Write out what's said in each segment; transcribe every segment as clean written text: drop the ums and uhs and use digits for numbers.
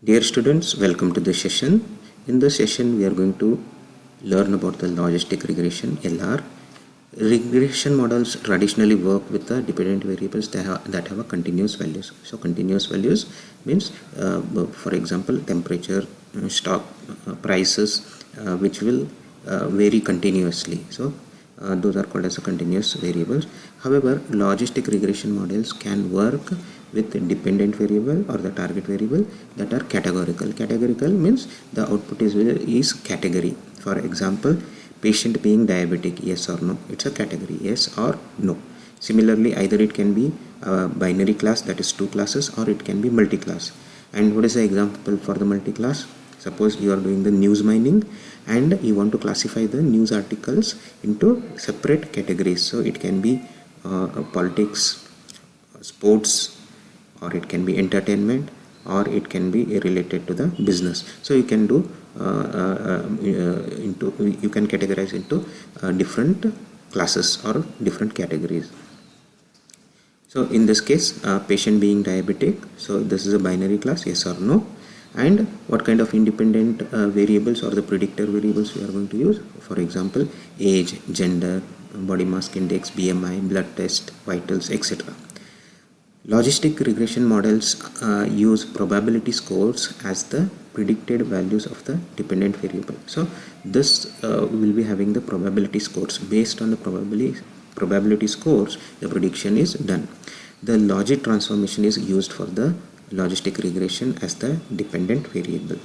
Dear students, welcome to this session. In this session, we are going to learn about the logistic regression (LR). Regression models traditionally work with the dependent variables that have a continuous values. So, continuous values means, for example, temperature, stock prices, which will vary continuously. So, those are called as a continuous variables. However, logistic regression models can work with dependent variable or the target variable that are categorical. Categorical means the output is category. For example, patient being diabetic, yes or no, it's a category, yes or no. Similarly, either it can be a binary class, that is two classes, or it can be multi-class. And what is the example for the multi-class? Suppose you are doing the news mining and you want to classify the news articles into separate categories. So it can be politics, sports, or it can be entertainment, or it can be related to the business. So you can do you can categorize into different classes or different categories. So in this case, patient being diabetic, so this is a binary class, yes or no. And what kind of independent variables or the predictor variables we are going to use? For example, age, gender, body mass index, BMI, blood test, vitals, etc. Logistic regression models use probability scores as the predicted values of the dependent variable. So this will be having the probability scores. Based on the probability scores, the prediction is done. The logic transformation is used for the logistic regression as the dependent variable.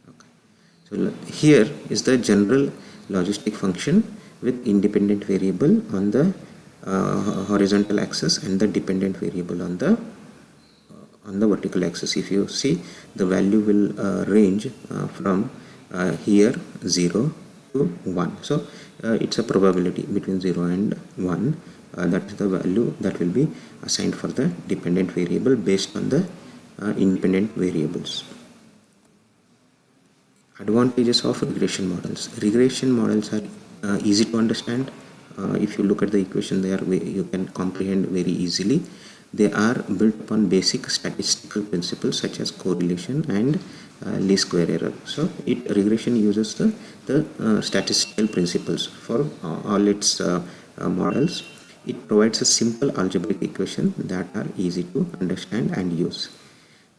Okay. So here is the general logistic function with independent variable on the horizontal axis and the dependent variable on the vertical axis. If you see, the value will range from here 0 to 1. So it's a probability between 0 and 1. That is the value that will be assigned for the dependent variable based on the independent variables. Advantages of regression models. Regression models are easy to understand. If you look at the equation there, you can comprehend very easily. They are built upon basic statistical principles such as correlation and least square error. So regression uses the statistical principles for all its models. It provides a simple algebraic equation that are easy to understand and use.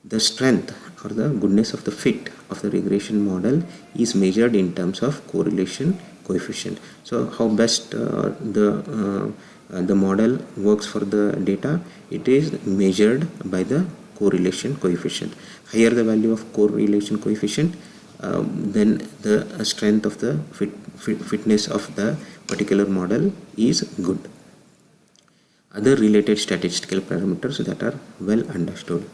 The strength or the goodness of the fit of the regression model is measured in terms of correlation coefficient. So how best the model works for the data, it is measured by the correlation coefficient. Higher the value of correlation coefficient, then the strength of the fitness of the particular model is good. Other related statistical parameters that are well understood.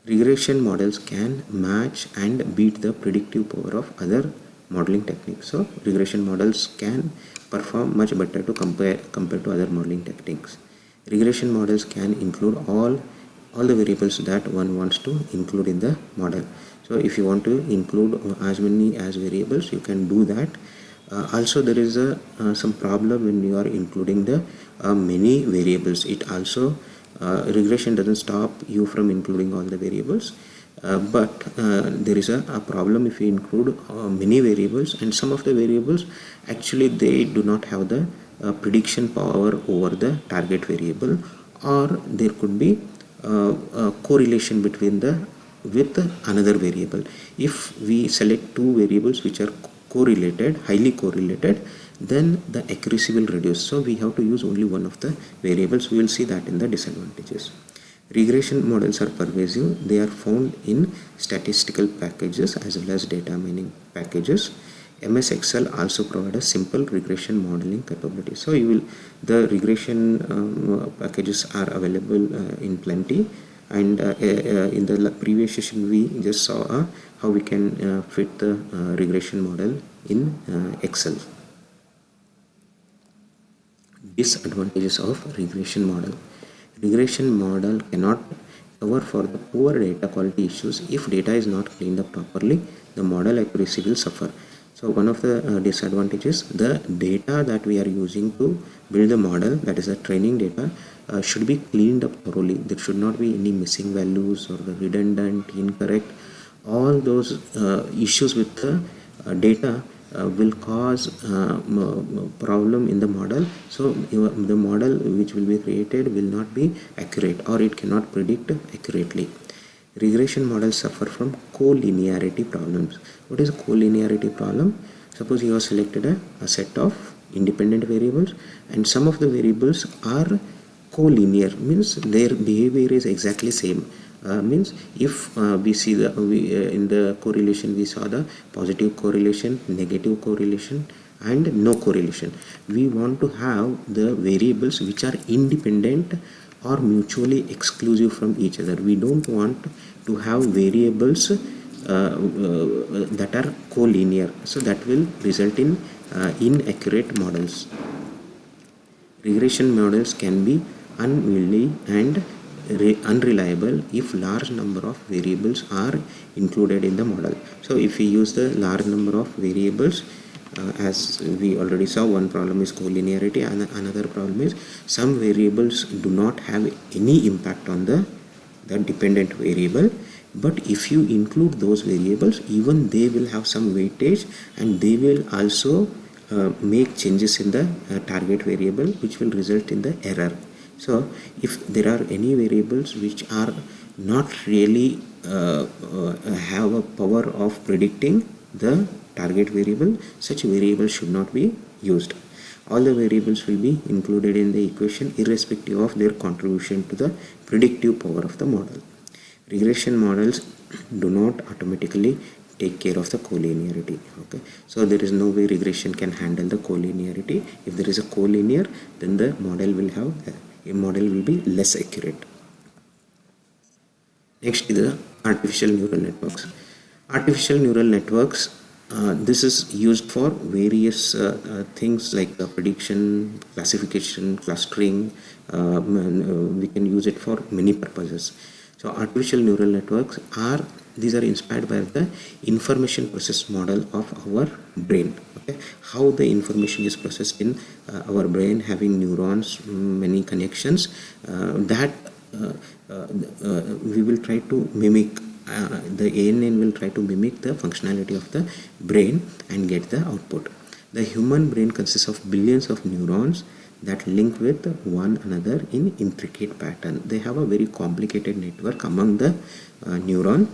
Regression models can match and beat the predictive power of other modeling techniques. So regression models can perform much better to compare to other modeling techniques. Regression models can include all the variables that one wants to include in the model. So if you want to include as many as variables, you can do that. Also there is some problem when you are including the many variables. It also regression doesn't stop you from including all the variables, but there is a problem if you include many variables, and some of the variables actually they do not have the prediction power over the target variable, or there could be a correlation between with another variable. If we select two variables which are correlated, highly correlated, then the accuracy will reduce. So we have to use only one of the variables. We will see that in the disadvantages. Regression models are pervasive. They are found in statistical packages as well as data mining packages. MS Excel also provides a simple regression modeling capability. So the regression packages are available in plenty. And in the previous session we just saw how we can fit the regression model in Excel. Disadvantages of regression model. Regression model cannot cover for the poor data quality issues. If data is not cleaned up properly, the model accuracy will suffer. So one of the disadvantages, the data that we are using to build the model, that is the training data, should be cleaned up thoroughly. There should not be any missing values or redundant, incorrect. All those issues with the data will cause problem in the model. So the model which will be created will not be accurate, or it cannot predict accurately. Regression models suffer from collinearity problems. What is a collinearity problem? Suppose you have selected a set of independent variables, and some of the variables are collinear, means their behavior is exactly same. Means if we see in the correlation, we saw the positive correlation, negative correlation, and no correlation. We want to have the variables which are independent or mutually exclusive from each other. We don't want to have variables that are collinear, so that will result in inaccurate models. Regression models can be unwieldy and unreliable if large number of variables are included in the model. So if we use the large number of variables, as we already saw, one problem is collinearity, and another problem is some variables do not have any impact on the dependent variable, but if you include those variables, even they will have some weightage, and they will also make changes in the target variable, which will result in the error. So if there are any variables which are not really have a power of predicting the target variable, such variables should not be used. All the variables will be included in the equation irrespective of their contribution to the predictive power of the model. Regression models do not automatically take care of the collinearity. Okay, so there is no way regression can handle the collinearity. If there is a collinear, then the model will be less accurate. Next is the artificial neural networks. Artificial neural networks, this is used for various things like prediction, classification, clustering. We can use it for many purposes. So artificial neural networks are inspired by the information process model of our brain. Okay, how the information is processed in our brain, having neurons, many connections, that we will try to mimic. The ANN will try to mimic the functionality of the brain and get the output. The human brain consists of billions of neurons that link with one another in intricate pattern. They have a very complicated network among the neuron,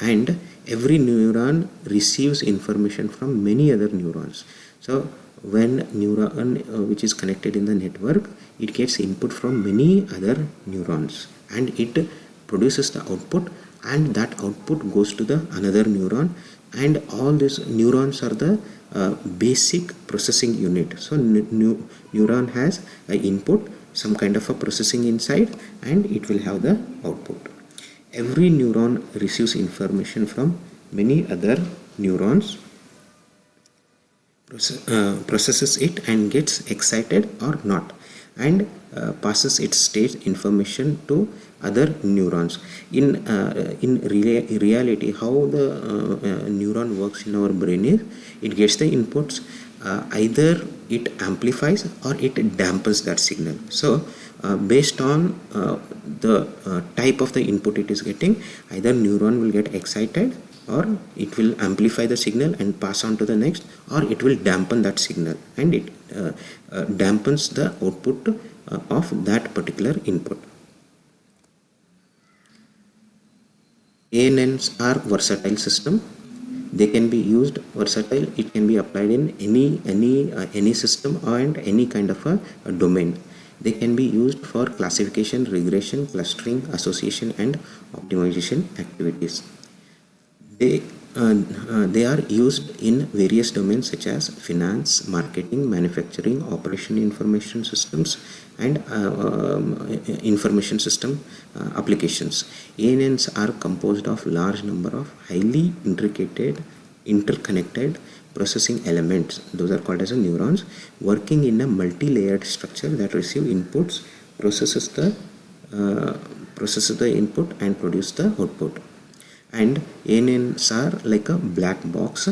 and every neuron receives information from many other neurons. So when neuron which is connected in the network, it gets input from many other neurons, and it produces the output, and that output goes to the another neuron, and all these neurons are the basic processing unit. So neuron has an input, some kind of a processing inside, and it will have the output. Every neuron receives information from many other neurons, processes it and gets excited or not, and passes its state information to other neurons. In reality, how the neuron works in our brain is, it gets the inputs, either it amplifies or it dampens that signal. So based on the type of the input it is getting, either neuron will get excited, or it will amplify the signal and pass on to the next, or it will dampen that signal and it dampens the output of that particular input. ANNs are versatile system. They can be used versatile. It can be applied in any system and any kind of a domain. They can be used for classification, regression, clustering, association, and optimization activities. They are used in various domains such as finance, marketing, manufacturing, operation information systems, and information system applications. ANNs are composed of large number of highly interconnected processing elements. Those are called as neurons, working in a multi-layered structure that receive inputs, processes the input, and produce the output. And ANNs are like a black box.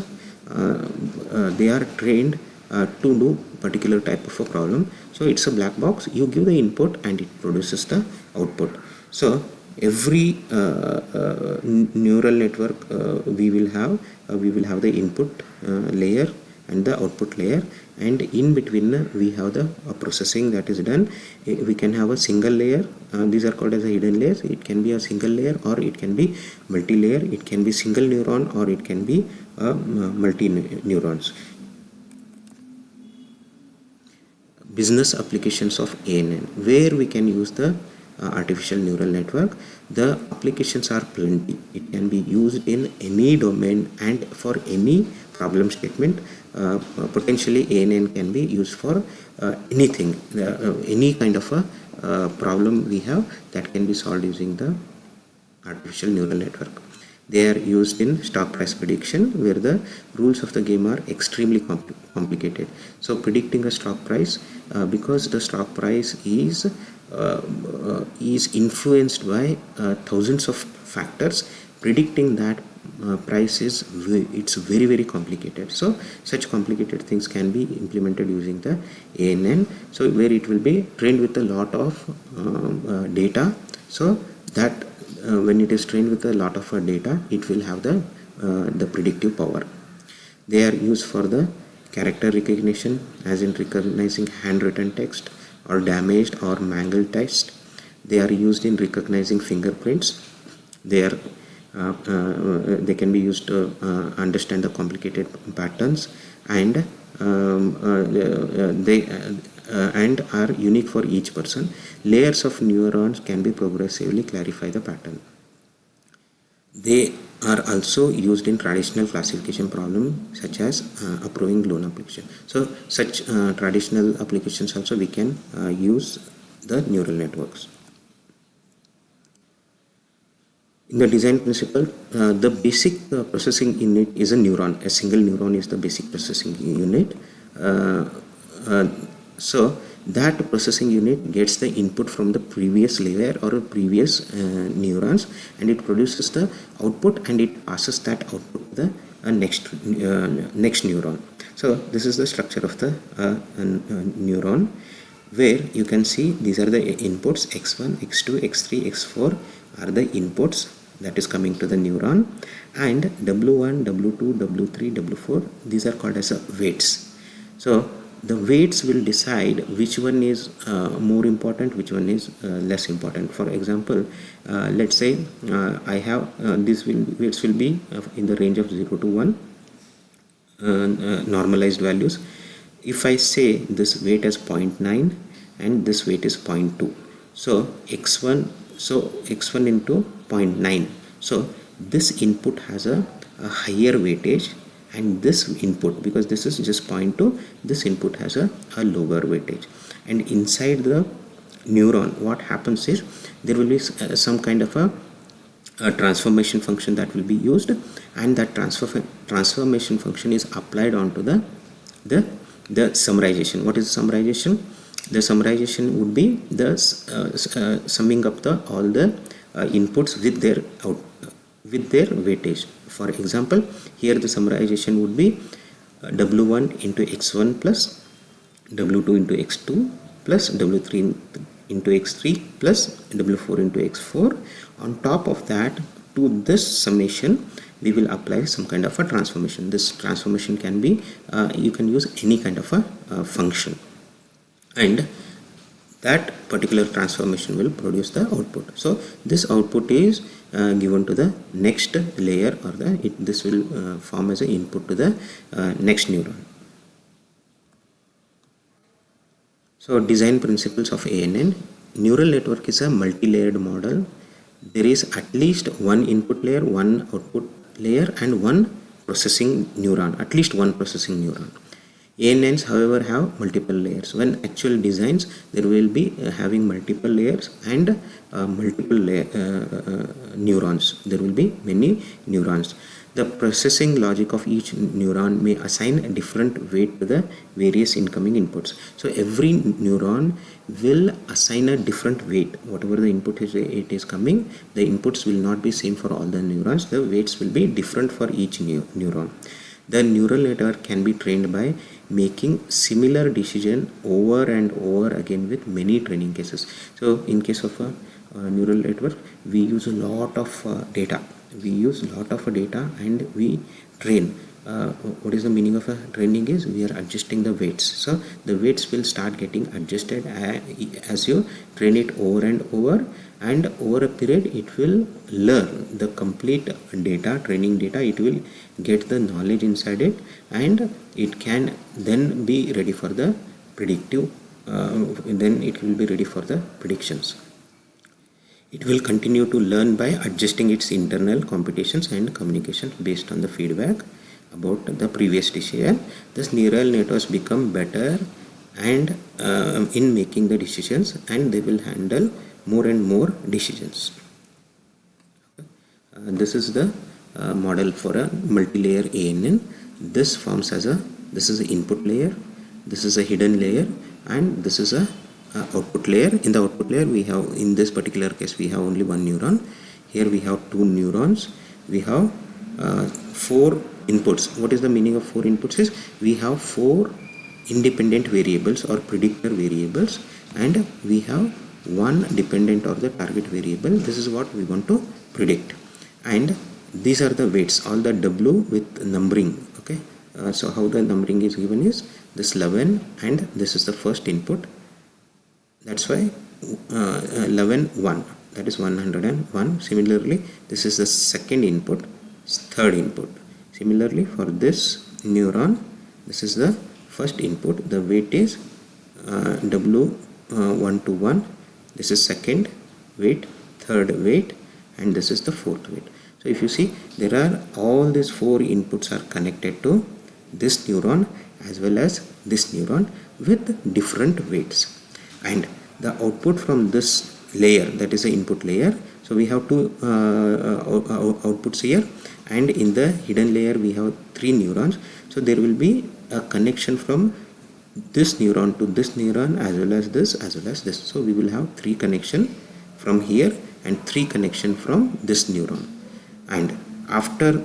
They are trained to do particular type of a problem. So it's a black box. You give the input and it produces the output. So every neural network we will have the input layer and the output layer, and in between we have the processing that is done. We can have a single layer. These are called as a hidden layers. It can be a single layer or it can be multi-layer. It can be single neuron or it can be multi neurons. Business applications of ANN, where we can use the artificial neural network. The applications are plenty. It can be used in any domain and for any problem statement. Potentially ANN can be used for anything, any kind of a problem we have that can be solved using the artificial neural network. They are used in stock price prediction, where the rules of the game are extremely complicated. So predicting a stock price, because the stock price is influenced by thousands of factors, predicting that price is it's very complicated. So such complicated things can be implemented using the ANN. So where it will be trained with a lot of data, so that when it is trained with a lot of data, it will have the predictive power. They are used for the character recognition, as in recognizing handwritten text or damaged or mangled text. They are used in recognizing fingerprints. They can be used to understand the complicated patterns, and and are unique for each person. Layers of neurons can be progressively clarify the pattern. They are also used in traditional classification problems such as approving loan application. So such traditional applications also we can use the neural networks. In the design principle, the basic processing unit is a neuron. A single neuron is the basic processing unit. So that processing unit gets the input from the previous layer or previous neurons, and it produces the output, and it passes that output to the next neuron. So this is the structure of the neuron, where you can see these are the inputs. X1, X2, X3, X4 are the inputs that is coming to the neuron, and W1, W2, W3, W4, these are called as weights. So the weights will decide which one is more important, which one is less important. For example, let's say I have weights will be in the range of 0 to 1 normalized values. If I say this weight is 0.9 and this weight is 0.2, so x1 into 0.9, so this input has a higher weightage, and this input, because this is just 0.2, this input has a lower weightage. And inside the neuron, what happens is there will be some kind of a transformation function that will be used, and that transformation function is applied onto the summarization. What is summarization? The summarization would be the summing up all the inputs with their weightage. For example, here the summarization would be W1 into X1 plus W2 into X2 plus W3 into X3 plus W4 into X4. On top of that, to this summation, we will apply some kind of a transformation. This transformation can be, you can use any kind of a function, and that particular transformation will produce the output. So this output is given to the next layer, or this will form as an input to the next neuron. So design principles of ANN. Neural network is a multi-layered model. There is at least one input layer, one output layer, and one processing neuron, at least one processing neuron. ANNs, however, have multiple layers. When actual designs, there will be having multiple layers and multiple neurons. There will be many neurons. The processing logic of each neuron may assign a different weight to the various incoming inputs. So every neuron will assign a different weight. Whatever the input it is coming, the inputs will not be same for all the neurons. The weights will be different for each neuron. The neural network can be trained by making similar decision over and over again with many training cases. So in case of a neural network, we use a lot of data. We use a lot of data and we train. What is the meaning of a training is we are adjusting the weights. So the weights will start getting adjusted as you train it over and over, and over a period it will learn the complete data, training data. It will get the knowledge inside it, and it can then be ready for the predictive, then it will be ready for the predictions. It will continue to learn by adjusting its internal computations and communication based on the feedback about the previous decision. Thus neural networks become better and in making the decisions, and they will handle more and more decisions. This is the model for a multi-layer ANN. This forms as this is the input layer, this is a hidden layer, and this is a output layer. In the output layer we have, in this particular case, we have only one neuron. Here we have two neurons. We have four inputs. What is the meaning of four inputs is we have four independent variables or predictor variables, and we have one dependent or the target variable. This is what we want to predict, and these are the weights, all the W with numbering. Okay, so how the numbering is given is this 11, and this is the first input. That's why 11 1, that is 101. Similarly, this is the second input, third input. Similarly, for this neuron, this is the first input. The weight is W1 to 1. This is second weight, third weight, and this is the fourth weight. So if you see, there are all these four inputs are connected to this neuron as well as this neuron with different weights, and the output from this layer, that is the input layer. So we have two outputs here, and in the hidden layer we have three neurons. So there will be a connection from this neuron to this neuron as well as this as well as this. So we will have three connection from here and three connection from this neuron, and after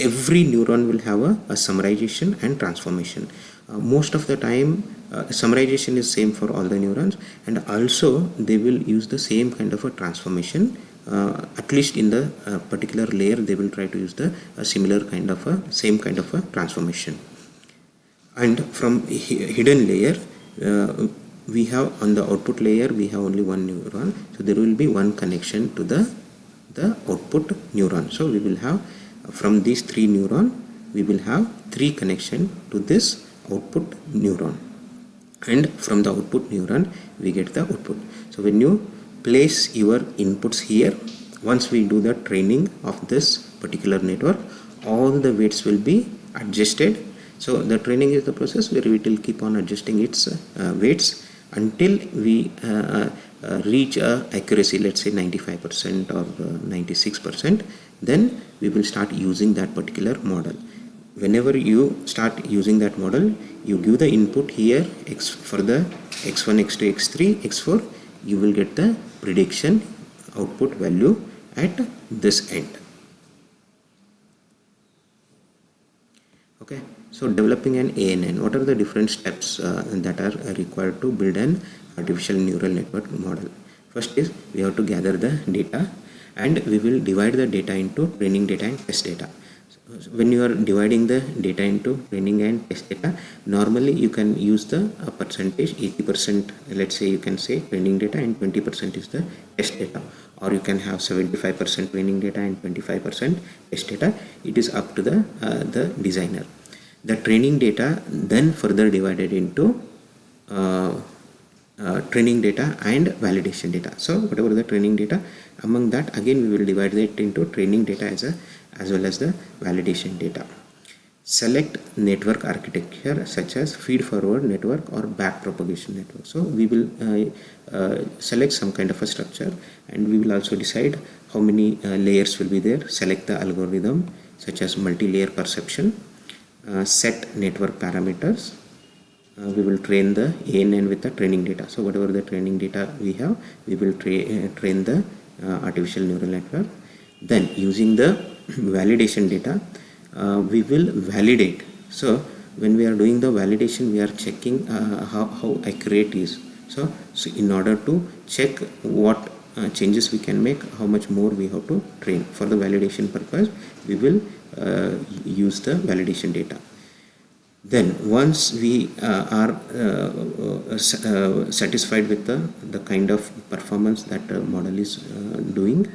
every neuron will have a summarization and transformation. Most of the time summarization is same for all the neurons, and also they will use the same kind of a transformation. At least in the particular layer they will try to use the similar kind of a same kind of a transformation. And from hidden layer we have, on the output layer we have only one neuron, so there will be one connection to the output neuron. So we will have, from these three neuron we will have three connection to this output neuron, and from the output neuron we get the output. So when you place your inputs here, once we do the training of this particular network, all the weights will be adjusted. So the training is the process where we will keep on adjusting its weights until we reach accuracy, let's say 95% or 96%. Then we will start using that particular model. Whenever you start using that model, you give the input here x for the x1, x2, x3, x4, you will get the prediction output value at this end. Okay, so developing an ANN, what are the different steps that are required to build an artificial neural network model? First is we have to gather the data, and we will divide the data into training data and test data. So when you are dividing the data into training and test data, normally you can use the percentage, 80%, let's say you can say training data and 20% is the test data, or you can have 75% training data and 25% test data. It is up to the designer. The training data then further divided into training data and validation data. So whatever the training data, among that again we will divide it into training data as well as the validation data. Select network architecture such as feed forward network or back propagation network. So we will select some kind of a structure, and we will also decide how many layers will be there. Select the algorithm such as multi-layer perception. Set network parameters. We will train the ANN with the training data. So whatever the training data we have, we will train the artificial neural network. Then using the validation data, we will validate. So when we are doing the validation, we are checking how accurate is. So in order to check what changes we can make, how much more we have to train. For the validation purpose, we will use the validation data. Then once we are satisfied with the kind of performance that the model is doing,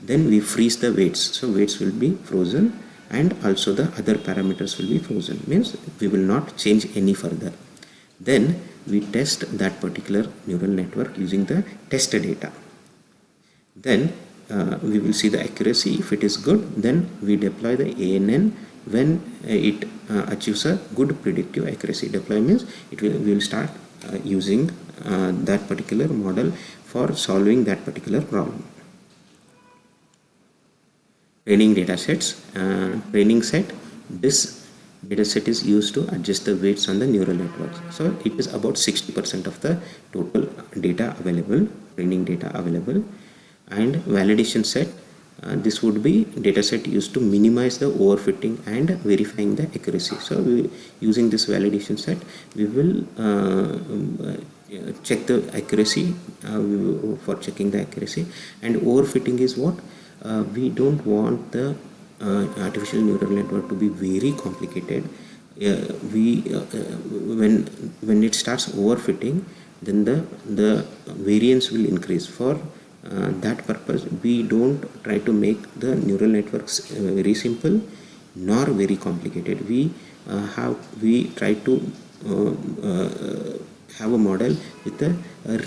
then we freeze the weights. So weights will be frozen, and also the other parameters will be frozen, means we will not change any further. Then we test that particular neural network using the test data. Then we will see the accuracy. If it is good, then we deploy the ANN. When it achieves a good predictive accuracy, deploy means we will start using that particular model for solving that particular problem. Training data sets. Training set. This data set is used to adjust the weights on the neural networks. So it is about 60% of the total data available, training data available. And validation set. This would be data set used to minimize the overfitting and verifying the accuracy. So using this validation set, we will check the accuracy for checking the accuracy. And overfitting is what? We don't want the artificial neural network to be very complicated. When it starts overfitting, then the variance will increase. For that purpose, we don't try to make the neural networks very simple nor very complicated. We try to have a model with a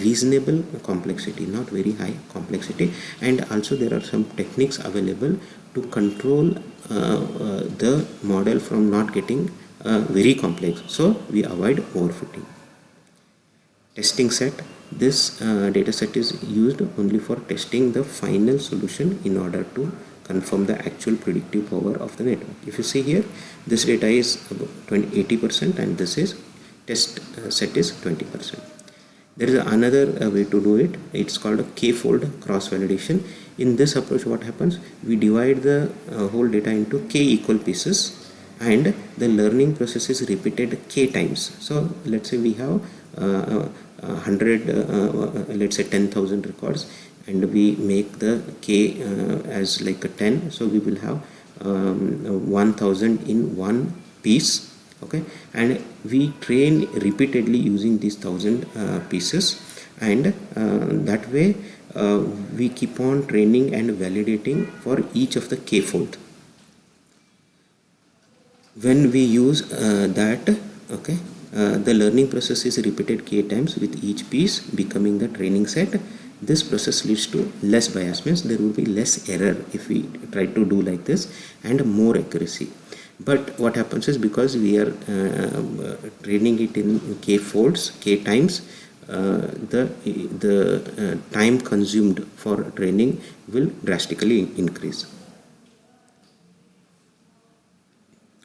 reasonable complexity, not very high complexity. And also there are some techniques available to control the model from not getting very complex. So we avoid overfitting. Testing set. This data set is used only for testing the final solution in order to confirm the actual predictive power of the network. If you see here, this data is about 80% and this is test set is 20%. There is another way to do it. It's called a k-fold cross validation. In this approach, what happens? We divide the whole data into k equal pieces, and the learning process is repeated k times. So let's say we have 100, let's say 10,000 records, and we make the k as like a 10. So we will have 1000 in one piece. Okay, and we train repeatedly using these 1000 pieces, and that way we keep on training and validating for each of the k-fold. When we use that, okay, the learning process is repeated k times with each piece becoming the training set. This process leads to less bias, means there will be less error if we try to do like this, and more accuracy. But what happens is, because we are training it in k folds, k times, the time consumed for training will drastically increase.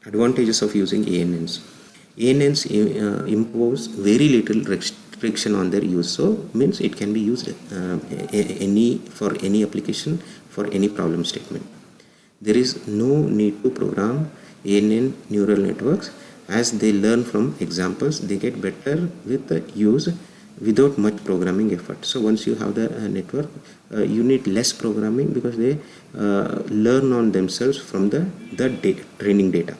Advantages of using ANNs. ANNs impose very little restriction on their use. So means it can be used for any application, for any problem statement. There is no need to program ANN neural networks, as they learn from examples. They get better with the use without much programming effort. So once you have the network, you need less programming, because they learn on themselves from the training data.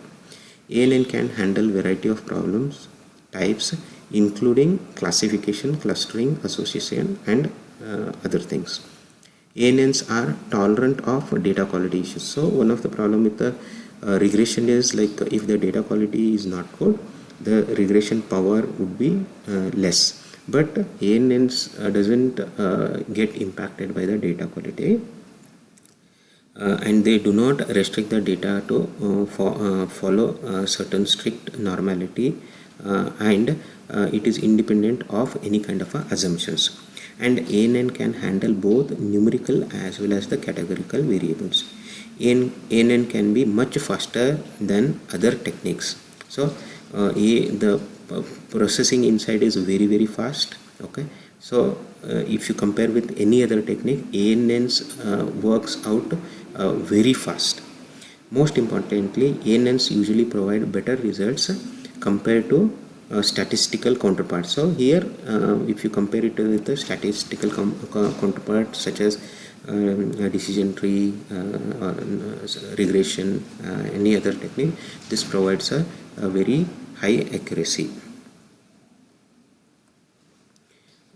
ANN can handle variety of problems types, including classification, clustering, association, and other things. ANNs are tolerant of data quality issues. So one of the problem with the regression is, like, if the data quality is not good, the regression power would be less. But ANNs doesn't get impacted by the data quality, and they do not restrict the data to follow certain strict normality, and it is independent of any kind of assumptions. And ANN can handle both numerical as well as the categorical variables. ANN can be much faster than other techniques. So the processing inside is very fast. Okay, so if you compare with any other technique, ANNs works out very fast. Most importantly, ANNs usually provide better results compared to statistical counterparts. So here, if you compare it with the statistical counterparts such as decision tree, regression, any other technique, this provides a very high accuracy.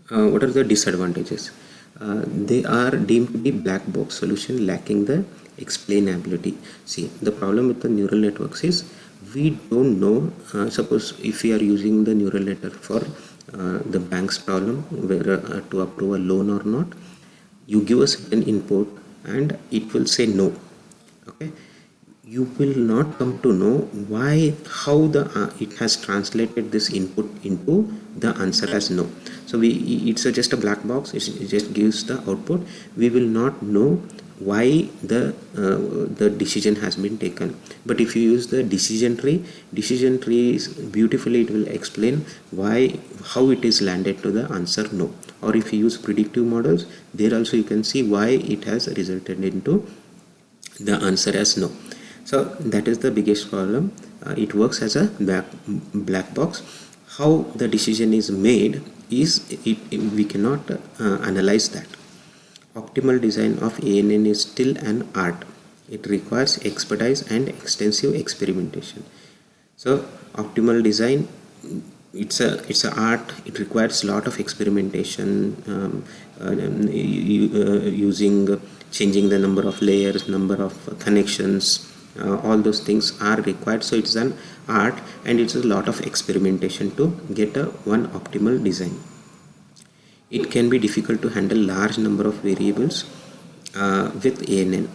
What are the disadvantages? They are deemed to be black box solution lacking the explainability. See, the problem with the neural networks is we don't know. Suppose if we are using the neural network for the bank's problem, whether to approve a loan or not, you give us an input and it will say no. Okay, you will not come to know why, how the it has translated this input into the answer as no. So it's just a black box. It just gives the output. We will not know why the decision has been taken. But if you use the decision tree is beautifully, it will explain why, how it is landed to the answer no. Or if you use predictive models, there also you can see why it has resulted into the answer as no. So that is the biggest problem. It works as a black box. How the decision is made is we cannot analyze that. Optimal design of ANN is still an art. It requires expertise and extensive experimentation. So optimal design, it's a art. It requires a lot of experimentation, using, changing the number of layers, number of connections, all those things are required. So it's an art and it's a lot of experimentation to get a one optimal design. It can be difficult to handle large number of variables with ANN.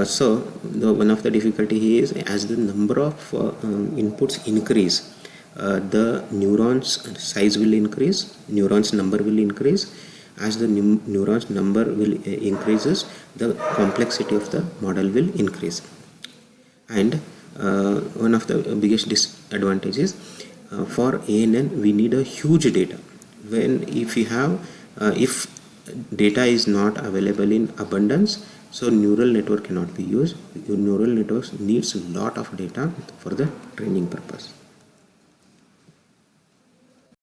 So one of the difficulty here is, as the number of inputs increase, the neurons size will increase, neurons number will increase. As the neurons number will increases, the complexity of the model will increase. And one of the biggest disadvantages for ANN, we need a huge data. When if we have if data is not available in abundance, so neural network cannot be used. Your neural networks needs a lot of data for the training purpose.